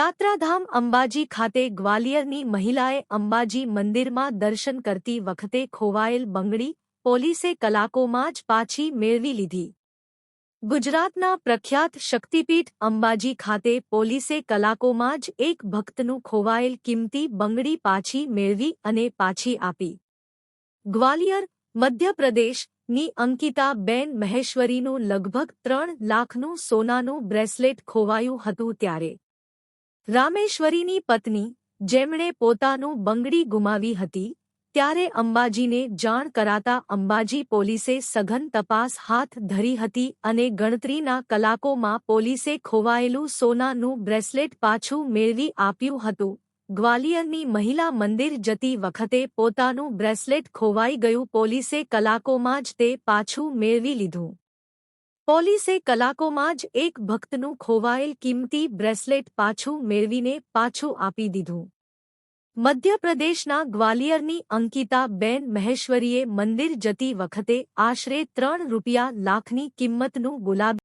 યાત્રાધામ અંબાજી ખાતે ગ્વાલિયરની મહિલાએ અંબાજી મંદિરમાં દર્શન કરતી વખતે ખોવાયેલ બંગડી પોલીસે કલાકોમાં જ પાછી મેળવી લીધી। ગુજરાતના પ્રખ્યાત શક્તિપીઠ અંબાજી ખાતે પોલીસે કલાકોમાં જ એક ભક્તનું ખોવાયેલ કિંમતી બંગડી પાછી મેળવી અને પાછી આપી। ગ્વાલિયર, મધ્યપ્રદેશ ની અંકિતા બેન મહેશ્વરીનું લગભગ 3 લાખનું સોનાનું બ્રેસલેટ ખોવાયું હતું ત્યારે રામેશ્વરીની પત્ની, જેમણે પોતાનું બંગડી ગુમાવી હતી, ત્યારે અંબાજીને જાણ કરાતા અંબાજી પોલીસે સઘન તપાસ હાથ ધરી હતી અને ગણતરીના કલાકોમાં પોલીસે ખોવાયેલું સોનાનું બ્રેસલેટ પાછું મેળવી આપ્યું હતું। ગ્વાલિયરની મહિલા મંદિર જતી વખતે પોતાનું બ્રેસલેટ ખોવાઈ ગયું, પોલીસે કલાકોમાં જ તે પાછું મેળવી લીધું। પોલીસે કલાકોમાં જ એક ભક્તનું ખોવાયેલ કિંમતી બ્રેસલેટ પાછું મેળવીને પાછું આપી દીધું। મધ્યપ્રદેશના ગ્વાલિયરની અંકિતા બેન મહેશ્વરીએ મંદિર જતી વખતે આશરે 3 લાખની કિંમતનું ગુલાબી